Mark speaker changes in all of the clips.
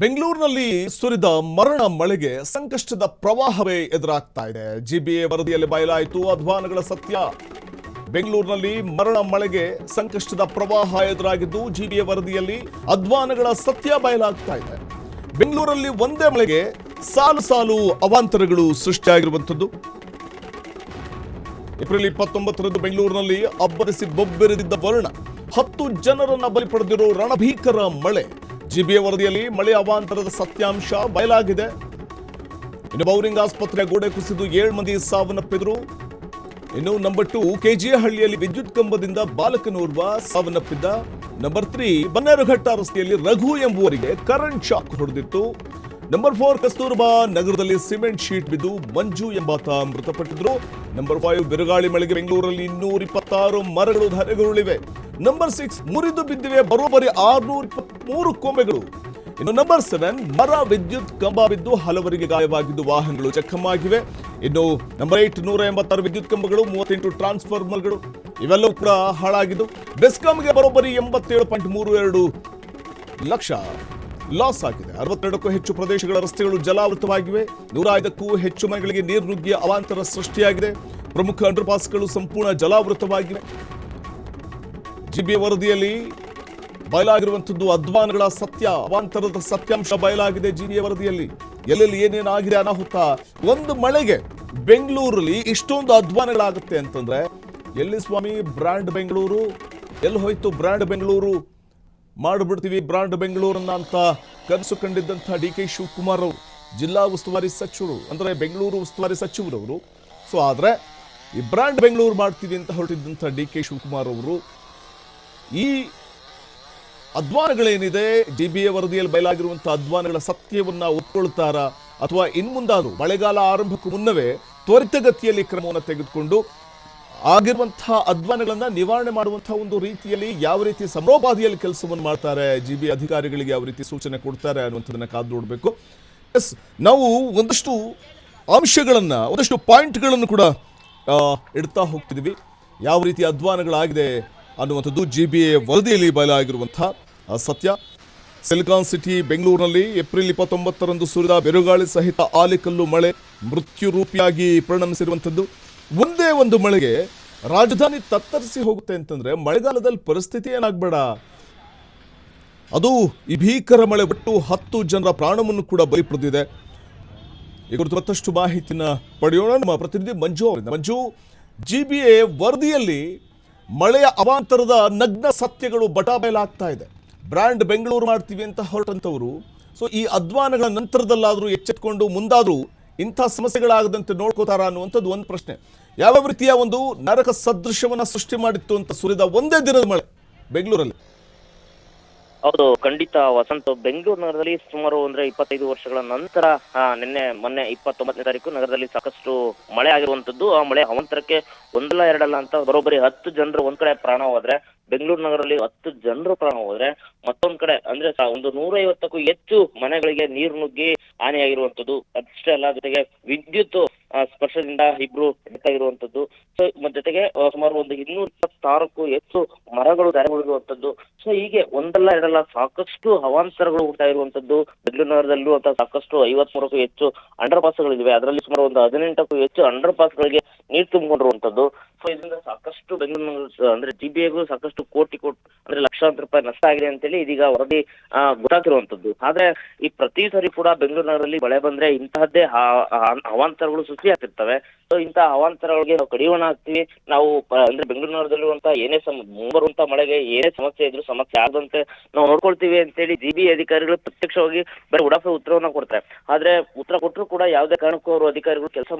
Speaker 1: ಬೆಂಗಳೂರಿನಲ್ಲಿ ಸುರಿದ ಮರಣ ಮಳೆಗೆ ಸಂಕಷ್ಟದ ಪ್ರವಾಹವೇ ಎದುರಾಗ್ತಾ ಇದೆ. ಜಿಬಿಎ ವರದಿಯಲ್ಲಿ ಬಯಲಾಯಿತು ಅಧ್ವಾನಗಳ ಸತ್ಯ. ಬೆಂಗಳೂರಿನಲ್ಲಿ ಮರಣ ಮಳೆಗೆ ಸಂಕಷ್ಟದ ಪ್ರವಾಹ ಎದುರಾಗಿದ್ದು ಜಿಬಿಎ ವರದಿಯಲ್ಲಿ ಅಧ್ವಾನಗಳ ಸತ್ಯ ಬಯಲಾಗ್ತಾ ಇದೆ. ಬೆಂಗಳೂರಲ್ಲಿ ಒಂದೇ ಮಳೆಗೆ ಸಾಲು ಸಾಲು ಅವಾಂತರಗಳು ಸೃಷ್ಟಿಯಾಗಿರುವಂಥದ್ದು. ಏಪ್ರಿಲ್ 29ರಂದು ಬೆಂಗಳೂರಿನಲ್ಲಿ ಅಬ್ಬರಿಸಿ ಬೊಬ್ಬೆರೆದಿದ್ದ ವರುಣ 10 ಜನರನ್ನ ಬಲಿ ಪಡೆದಿರೋ ರಣಭೀಕರ ಮಳೆ. ಜಿಬಿಎ ವರದಿಯಲ್ಲಿ ಮಳೆ ಅವಾಂತರದ ಸತ್ಯಾಂಶ ಬಯಲಾಗಿದೆ. ಇನ್ನು ಬೌರಿಂಗ್ ಆಸ್ಪತ್ರೆ ಗೋಡೆ ಕುಸಿದು 7 ಮಂದಿ ಸಾವನ್ನಪ್ಪಿದ್ರು. ಇನ್ನು ನಂಬರ್ 2 ಕೆಜಿಹಳ್ಳಿಯಲ್ಲಿ ವಿದ್ಯುತ್ ಕಂಬದಿಂದ ಬಾಲಕನೋರ್ವ ಸಾವನ್ನಪ್ಪಿದ್ದ. ನಂಬರ್ 3 ಬನ್ನೇರುಘಟ್ಟ ರಸ್ತೆಯಲ್ಲಿ ರಘು ಎಂಬುವರಿಗೆ ಕರೆಂಟ್ ಶಾಕ್ ಹೊಡೆದಿತ್ತು. ನಂಬರ್ 4 ಕಸ್ತೂರ್ಬಾ ನಗರದಲ್ಲಿ ಸಿಮೆಂಟ್ ಶೀಟ್ ಬಿದ್ದು ಮಂಜು ಎಂಬಾತ ಮೃತಪಟ್ಟಿದ್ರು. ನಂಬರ್ 5 ಬಿರುಗಾಳಿ ಮಳೆಗೆ ಬೆಂಗಳೂರಲ್ಲಿ 226 ಮರಗಳು ಧರೆಗುರುಳಿವೆ. ನಂಬರ್ 6 ಮುರಿದು ಬಿದ್ದಿವೆ ಬರೋಬ್ಬರಿ 623 ಕೊಂಬೆಗಳು. ಇನ್ನು ನಂಬರ್ 7 ಮರ ವಿದ್ಯುತ್ ಕಂಬ ಬಿದ್ದು ಹಲವರಿಗೆ ಗಾಯವಾಗಿದ್ದು ವಾಹನಗಳು ಜಖಮಾಗಿವೆ. ಇನ್ನು ನಂಬರ್ 8 186 ವಿದ್ಯುತ್ ಕಂಬಗಳು, 38 ಟ್ರಾನ್ಸ್ಫಾರ್ಮರ್ಗಳು ಇವೆಲ್ಲವೂ ಕೂಡ ಹಾಳಾಗಿದ್ದು ಬೆಸ್ಕಾಂಗೆ ಬರೋಬ್ಬರಿ 87.32 ಲಕ್ಷ ಲಾಸ್ ಆಗಿದೆ. 62ಕ್ಕೂ ಹೆಚ್ಚು ಪ್ರದೇಶಗಳ ರಸ್ತೆಗಳು ಜಲಾವೃತವಾಗಿವೆ. 105ಕ್ಕೂ ಹೆಚ್ಚು ಮನೆಗಳಿಗೆ ನೀರು ನುಗ್ಗಿ ಅವಾಂತರ ಸೃಷ್ಟಿಯಾಗಿದೆ. ಪ್ರಮುಖ ಅಂಡರ್ ಪಾಸ್ಗಳು ಸಂಪೂರ್ಣ ಜಲಾವೃತವಾಗಿವೆ. ಜಿಬಿಎ ವರದಿಯಲ್ಲಿ ಬಯಲಾಗಿರುವಂಥದ್ದು ಅಧ್ವಾನಗಳ ಸತ್ಯ, ಅವಾಂತರದ ಸತ್ಯಾಂಶ ಬಯಲಾಗಿದೆ. ಜಿಬಿಎ ವರದಿಯಲ್ಲಿ ಎಲ್ಲೆಲ್ಲಿ ಏನೇನಾಗಿದೆ ಅನಾಹುತ. ಒಂದು ಮಳೆಗೆ ಬೆಂಗಳೂರಲ್ಲಿ ಇಷ್ಟೊಂದು ಅಧ್ವಾನಗಳಾಗುತ್ತೆ ಅಂತಂದ್ರೆ ಎಲ್ಲಿ ಸ್ವಾಮಿ ಬ್ರ್ಯಾಂಡ್ ಬೆಂಗಳೂರು? ಎಲ್ಲಿ ಹೋಯ್ತು ಬ್ರ್ಯಾಂಡ್ ಬೆಂಗಳೂರು? ಮಾಡಿಬಿಡ್ತೀವಿ ಬ್ರಾಂಡ್ ಬೆಂಗಳೂರನ್ನ ಅಂತ ಕನಸು ಕಂಡಿದ್ದಂಥ ಡಿ.ಕೆ. ಶಿವಕುಮಾರ್ ಅವರು ಜಿಲ್ಲಾ ಉಸ್ತುವಾರಿ ಸಚಿವರು, ಅಂದರೆ ಬೆಂಗಳೂರು ಉಸ್ತುವಾರಿ ಸಚಿವರವರು. ಸೊ ಆದರೆ ಈ ಬ್ರಾಂಡ್ ಬೆಂಗಳೂರು ಮಾಡ್ತೀವಿ ಅಂತ ಹೊರಟಿದ್ದಂಥ ಡಿ.ಕೆ. ಶಿವಕುಮಾರ್ ಅವರು ಈ ಅಧ್ವಾನಗಳೇನಿದೆ ಜಿಬಿಎ ವರದಿಯಲ್ಲಿ ಬಯಲಾಗಿರುವಂತಹ ಅಧ್ವಾನಗಳ ಸತ್ಯವನ್ನ ಒಪ್ಕೊಳ್ತಾರಾ, ಅಥವಾ ಇನ್ಮುಂದಾದರೂ ಮಳೆಗಾಲ ಆರಂಭಕ್ಕೂ ಮುನ್ನವೇ ತ್ವರಿತಗತಿಯಲ್ಲಿ ಕ್ರಮವನ್ನು ತೆಗೆದುಕೊಂಡು ಆಗಿರುವಂತಹ ಅಧ್ವಾನಗಳನ್ನ ನಿವಾರಣೆ ಮಾಡುವಂತಹ ಒಂದು ರೀತಿಯಲ್ಲಿ ಯಾವ ರೀತಿ ಸಮರೋಪಾದಿಯಲ್ಲಿ ಕೆಲಸವನ್ನು ಮಾಡ್ತಾರೆ, ಜಿಬಿ ಅಧಿಕಾರಿಗಳಿಗೆ ಯಾವ ರೀತಿ ಸೂಚನೆ ಕೊಡ್ತಾರೆ ಅನ್ನುವಂಥದ್ದನ್ನ ಕಾದು ನೋಡಬೇಕು. ಎಸ್, ನಾವು ಒಂದಷ್ಟು ಅಂಶಗಳನ್ನ, ಒಂದಷ್ಟು ಪಾಯಿಂಟ್ಗಳನ್ನು ಕೂಡ ಇಡ್ತಾ ಹೋಗ್ತಿದ್ವಿ. ಯಾವ ರೀತಿ ಅಧ್ವಾನಗಳಾಗಿದೆ ಅನ್ನುವಂಥದ್ದು ಜಿಬಿಎ ವರದಿಯಲ್ಲಿ ಬಯಲಾಗಿರುವಂತಹ ಸತ್ಯ. ಸಿಲಿಕಾನ್ ಸಿಟಿ ಬೆಂಗಳೂರಿನಲ್ಲಿ ಏಪ್ರಿಲ್ 29ರಂದು ಸುರಿದ ಬಿರುಗಾಳಿ ಸಹಿತ ಆಲಿಕಲ್ಲು ಮಳೆ ಮೃತ್ಯು ರೂಪಿಯಾಗಿ ಪರಿಣಮಿಸಿರುವಂಥದ್ದು. ಒಂದೇ ಒಂದು ಮಳೆಗೆ ರಾಜಧಾನಿ ತತ್ತರಿಸಿ ಹೋಗುತ್ತೆ ಅಂತಂದ್ರೆ ಮಳೆಗಾಲದಲ್ಲಿ ಪರಿಸ್ಥಿತಿ ಏನಾಗಬೇಡ. ಅದು ಈ ಭೀಕರ ಮಳೆ ಬಿಟ್ಟು 10 ಜನರ ಪ್ರಾಣವನ್ನು ಕೂಡ ಬಲಿ ಪಡೆದಿದೆ. ಈ ಕುರಿತು ಮತ್ತಷ್ಟು ಮಾಹಿತಿನ ಪಡೆಯೋಣ. ನಮ್ಮ ಪ್ರತಿನಿಧಿ ಮಂಜು ಅವರಿಂದ. ಮಂಜು, ಜಿಬಿಎ ವರದಿಯಲ್ಲಿ ಮಳೆಯ ಅವಾಂತರದ ನಗ್ನ ಸತ್ಯಗಳು ಬಟಾಬಯಲಾಗ್ತಾ ಇದೆ. ಬ್ರ್ಯಾಂಡ್ ಬೆಂಗಳೂರು ಮಾಡ್ತೀವಿ ಅಂತ ಹೊರಟಂತವರು ಸೊ ಈ ಅಧ್ವಾನಗಳ ನಂತರದಲ್ಲಾದರೂ ಎಚ್ಚೆತ್ಕೊಂಡು ಮುಂದಾದರೂ ಇಂಥ ಸಮಸ್ಯೆಗಳಾಗದಂತೆ ನೋಡ್ಕೋತಾರ ಅನ್ನುವಂಥದ್ದು ಒಂದು ಪ್ರಶ್ನೆ. ಯಾವ ರೀತಿಯ ಒಂದು ನರಕ ಸದೃಶ್ಯವನ್ನ ಸೃಷ್ಟಿ ಮಾಡಿತ್ತು ಅಂತ ಸುರಿದ ಒಂದೇ ದಿನದ ಮಳೆ ಬೆಂಗಳೂರಲ್ಲಿ?
Speaker 2: ಹೌದು, ಖಂಡಿತ ವಸಂತ. ಬೆಂಗಳೂರು ನಗರದಲ್ಲಿ ಸುಮಾರು 25 ವರ್ಷಗಳ ನಂತರ ಮೊನ್ನೆ 29ನೇ ತಾರೀಕು ನಗರದಲ್ಲಿ ಸಾಕಷ್ಟು ಮಳೆ ಆಗಿರುವಂತದ್ದು. ಆ ಮಳೆ ಅವಾಂತರಕ್ಕೆ ಒಂದಲ್ಲ ಎರಡಲ್ಲ ಅಂತ ಬರೋಬ್ಬರಿ 10 ಜನರು ಒಂದ್ ಕಡೆ ಪ್ರಾಣ ಹೋದ್ರೆ, ಬೆಂಗಳೂರು ನಗರದಲ್ಲಿ 10 ಜನರು ಪ್ರಾಣ ಹೋದ್ರೆ, ಮತ್ತೊಂದ್ ಕಡೆ ಅಂದ್ರೆ 150ಕ್ಕೂ ಹೆಚ್ಚು ಮನೆಗಳಿಗೆ ನೀರು ನುಗ್ಗಿ ಹಾನಿಯಾಗಿರುವಂತದ್ದು. ಅಷ್ಟೇ ಅಲ್ಲ, ಜೊತೆಗೆ ವಿದ್ಯುತ್ ಸ್ಪರ್ಶದಿಂದ 2 ಡೆತ್ ಆಗಿರುವಂತದ್ದು. ಸೊ ಜೊತೆಗೆ ಸುಮಾರು 226ಕ್ಕೂ ಹೆಚ್ಚು ಮರಗಳು ಧರೆಗುರುಳಿರುವಂತದ್ದು. ಸೊ ಹೀಗೆ ಒಂದಲ್ಲ ಎರಡಲ್ಲ ಸಾಕಷ್ಟು ಅವಾಂತರಗಳು ಉಂಟಾ ಇರುವಂತದ್ದು. ಬೆಂಗಳೂರು ನಗರದಲ್ಲೂ ಅಂತ ಸಾಕಷ್ಟು 53ಕ್ಕೂ ಹೆಚ್ಚು ಅಂಡರ್ ಪಾಸ್ಗಳಿವೆ. ಅದರಲ್ಲಿ ಸುಮಾರು 18ಕ್ಕೂ ಹೆಚ್ಚು ಅಂಡರ್ ಪಾಸ್ಗಳಿಗೆ ನೀರು ತುಂಬಿಕೊಂಡಿರುವಂತದ್ದು. ಸೊ ಇದರಿಂದ ಸಾಕಷ್ಟು ಬೆಂಗಳೂರು ಅಂದ್ರೆ ಜಿಬಿಎಗೂ ಸಾಕಷ್ಟು ಕೋಟಿ ಅಂದ್ರೆ ಲಕ್ಷಾಂತರ ರೂಪಾಯಿ ನಷ್ಟ ಆಗಿದೆ ಅಂತೇಳಿ ಇದೀಗ ವರದಿ ಗೊತ್ತಾಗಿರುವಂತದ್ದು. ಆದ್ರೆ ಈ ಪ್ರತಿ ಸರಿ ಕೂಡ ಬೆಂಗಳೂರು ನಗರದಲ್ಲಿ ಮಳೆ ಬಂದ್ರೆ ಇಂತಹದ್ದೇ ಅವಾಂತರಗಳು ಸೃಷ್ಟಿ ಆಗ್ತಿರ್ತವೆ. ಸೊ ಇಂತಹ ಅವಾಂತರಗಳಿಗೆ ನಾವು ಕಡಿವಾಣ ಹಾಕ್ತಿವಿ. ನಾವು ಅಂದ್ರೆ ಬೆಂಗಳೂರು ನಗರದಲ್ಲಿರುವಂತಹ ಏನೇ ಮುಂಬರುವಂತ ಮಳೆಗೆ ಏನೇ ಸಮಸ್ಯೆ ಇದ್ರು ಸಮಸ್ಯೆ ಆಗದಂತೆ ನಾವು ನೋಡ್ಕೊಳ್ತೀವಿ ಅಂತೇಳಿ ಜಿಬಿ ಅಧಿಕಾರಿಗಳು ಪ್ರತ್ಯಕ್ಷವಾಗಿ ಬರೀ ಉಡಾಫೆ ಉತ್ತರವನ್ನ ಕೊಡ್ತಾರೆ. ಆದ್ರೆ ಉತ್ತರ ಕೊಟ್ಟರು ಕೂಡ ಯಾವುದೇ ಕಾರಣಕ್ಕೂ ಅವರು ಅಧಿಕಾರಿಗಳು ಕೆಲಸ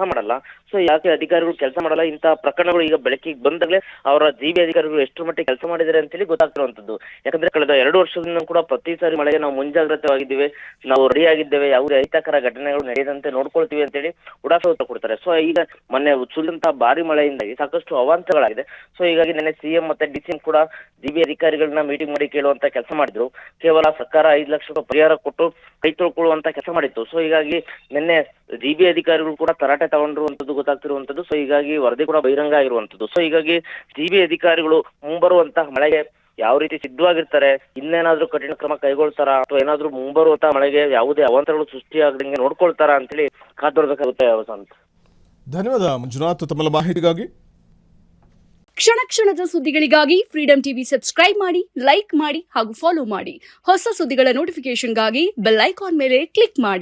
Speaker 2: ಮಾಡಲ್ಲ. ಸೊ ಯಾಕೆ ಅಧಿಕಾರಿಗಳು ಕೆಲಸ ಮಾಡಲ್ಲ? ಇಂತಹ ಪ್ರಕರಣಗಳು ಈಗ ಬೆಳಕಿಗೆ ಬಂದಾಗಲೇ ಅವರ ಜಿಬಿ ಅಧಿಕಾರಿಗಳು ಎಷ್ಟು ಮಟ್ಟಿಗೆ ಕೆಲಸ ಮಾಡಿದ್ದಾರೆ ಅಂತೇಳಿ ಗೊತ್ತಾಗ್ತಿರುವಂತದ್ದು. ಯಾಕಂದ್ರೆ ಕಳೆದ 2 ವರ್ಷದಿಂದ ಕೂಡ ಪ್ರತಿ ಸಾರಿ ಮಳೆಗೆ ನಾವು ಮುಂಜಾಗ್ರತೆವಾಗಿದ್ದೀವಿ, ನಾವು ರೆಡಿ ಆಗಿದ್ದೇವೆ, ಯಾವುದೇ ಅಹಿತಕರ ಘಟನೆಗಳು ನಡೆಯದಂತೆ ನೋಡ್ಕೊಳ್ತೀವಿ ಅಂತೇಳಿ ಉಡಾಫೆ ಉತ್ತರ ಕೊಡ್ತಾರೆ. ಸೊ ಈಗ ಮೊನ್ನೆ ಸುರಿದಂತಹ ಭಾರಿ ಮಳೆಯಿಂದಾಗಿ ಸಾಕಷ್ಟು ಅವಾಂತರಗಳಾಗಿದೆ. ಸೊ ಹೀಗಾಗಿ ನಿನ್ನೆ ಸಿಎಂ ಮತ್ತೆ ಡಿಸಿಎಂ ಕೂಡ ಜಿಬಿ ಅಧಿಕಾರಿಗಳನ್ನ ಮೀಟಿಂಗ್ ಮಾಡಿ ಕೇಳುವಂತ ಕೆಲಸ ಮಾಡಿದ್ರು. ಕೇವಲ ಸರ್ಕಾರ 5 ಲಕ್ಷ ರೂಪಾಯಿ ಪರಿಹಾರ ಕೊಟ್ಟು ಕೈ ತೊಳ್ಕೊಳ್ಳುವಂತ ಕೆಲಸ ಮಾಡಿತ್ತು. ಸೊ ಹೀಗಾಗಿ ನಿನ್ನೆ ಜಿಬಿ ಅಧಿಕಾರಿಗಳು ಕೂಡ ತರಾಟೆ ತಗೊಂಡಿರುವಂತದ್ದು ಗೊತ್ತಾಗ್ತಿರುವಂತದ್ದು. ಸೊ ಹೀಗಾಗಿ ವರದಿ ಕೂಡ ಬಹಿರಂಗ ಆಗಿರುವಂತದ್ದು. ಸೊ ಹೀಗಾಗಿ ಜಿಬಿ ಅಧಿಕಾರಿಗಳು ಮುಂಬರುವಂತಹ ಮಳೆಗೆ ಯಾವ ರೀತಿ ಸಿದ್ಧವಾಗಿರ್ತಾರೆ, ಇನ್ನೇನಾದ್ರೂ ಕಠಿಣ ಕ್ರಮ ಕೈಗೊಳ್ತಾರಾ ಅಥವಾ ಏನಾದ್ರೂ ಮುಂಬರುವಂತಹ ಮಳೆಗೆ ಯಾವುದೇ ಅವಾಂತರಗಳು ಸೃಷ್ಟಿಯಾಗದಂಗೆ ನೋಡ್ಕೊಳ್ತಾರಾ ಅಂತೇಳಿ ಕಾದೊಡ್ಬೇಕಾಗುತ್ತೆ ವಸಂತ್.
Speaker 1: ಧನ್ಯವಾದ ಮಂಜುನಾಥ್ ತಮ್ಮ ಮಾಹಿತಿಗಾಗಿ.
Speaker 3: ಕ್ಷಣ ಕ್ಷಣದ ಸುದ್ದಿಗಳಿಗಾಗಿ ಫ್ರೀಡಂ ಟಿವಿ ಸಬ್ಸ್ಕ್ರೈಬ್ ಮಾಡಿ, ಲೈಕ್ ಮಾಡಿ ಹಾಗೂ ಫಾಲೋ ಮಾಡಿ. ಹೊಸ ಸುದ್ದಿಗಳ ನೋಟಿಫಿಕೇಶನ್ಗಾಗಿ ಬೆಲ್ ಐಕಾನ್ ಮೇಲೆ ಕ್ಲಿಕ್ ಮಾಡಿ.